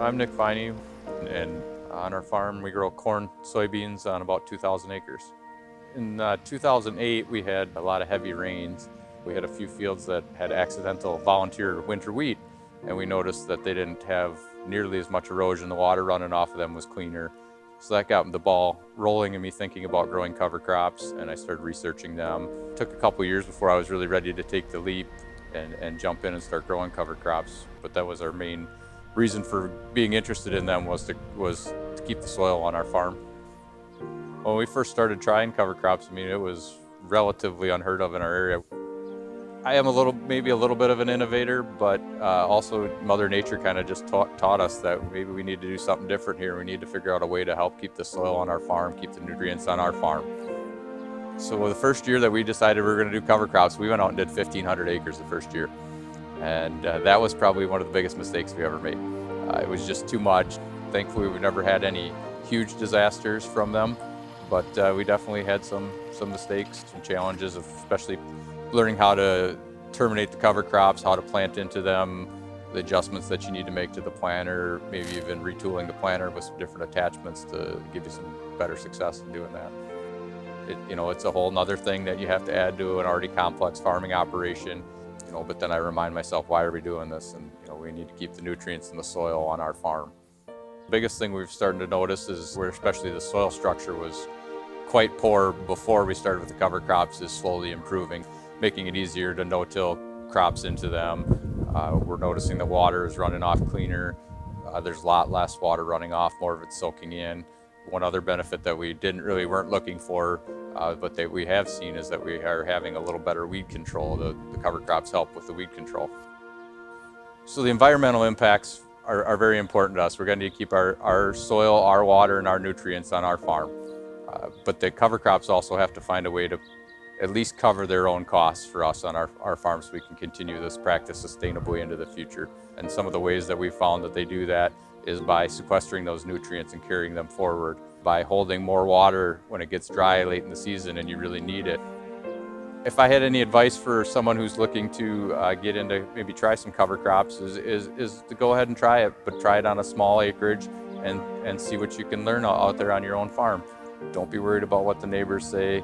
I'm Nick Finey, and on our farm we grow corn, soybeans on about 2,000 acres. In 2008, we had a lot of heavy rains. We had a few fields that had accidental volunteer winter wheat, and we noticed that they didn't have nearly as much erosion. The water running off of them was cleaner. So that got the ball rolling in me thinking about growing cover crops, and I started researching them. It took a couple years before I was really ready to take the leap and jump in and start growing cover crops, but that was our main reason for being interested in them was to keep the soil on our farm. When we first started trying cover crops, I mean, it was relatively unheard of in our area. I am maybe a little bit of an innovator, but also Mother Nature kind of just taught us that maybe we need to do something different here. We need to figure out a way to help keep the soil on our farm, keep the nutrients on our farm. So the first year that we decided we were going to do cover crops, we went out and did 1,500 acres the first year. And that was probably one of the biggest mistakes we ever made. It was just too much. Thankfully, we've never had any huge disasters from them, but we definitely had some mistakes, some challenges of especially learning how to terminate the cover crops, how to plant into them, the adjustments that you need to make to the planter, maybe even retooling the planter with some different attachments to give you some better success in doing that. It's a whole nother thing that you have to add to an already complex farming operation. But then I remind myself, why are we doing this? And we need to keep the nutrients in the soil on our farm. The biggest thing we've started to notice is where especially the soil structure was quite poor before we started with the cover crops is slowly improving, making it easier to no-till crops into them. We're noticing the water is running off cleaner. There's a lot less water running off, more of it soaking in. One other benefit that we weren't looking for, but that we have seen is that we are having a little better weed control. The cover crops help with the weed control. So the environmental impacts are very important to us. We're going to keep our soil, our water, and our nutrients on our farm. But the cover crops also have to find a way to at least cover their own costs for us on our farm so we can continue this practice sustainably into the future. And some of the ways that we've found that they do that is by sequestering those nutrients and carrying them forward, by holding more water when it gets dry late in the season and you really need it. If I had any advice for someone who's looking to get into maybe try some cover crops is to go ahead and try it, but try it on a small acreage and see what you can learn out there on your own farm. Don't be worried about what the neighbors say,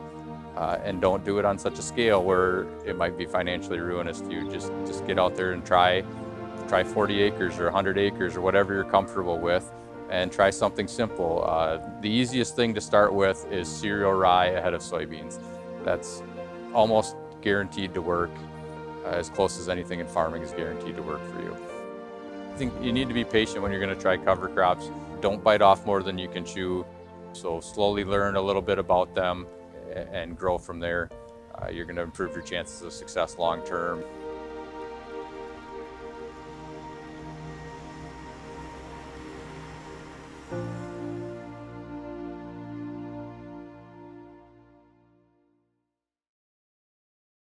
and don't do it on such a scale where it might be financially ruinous to you. Just get out there and try 40 acres or 100 acres or whatever you're comfortable with, and try something simple. The easiest thing to start with is cereal rye ahead of soybeans. That's almost guaranteed to work, as close as anything in farming is guaranteed to work for you. I think you need to be patient when you're going to try cover crops. Don't bite off more than you can chew. So slowly learn a little bit about them and grow from there. You're going to improve your chances of success long term.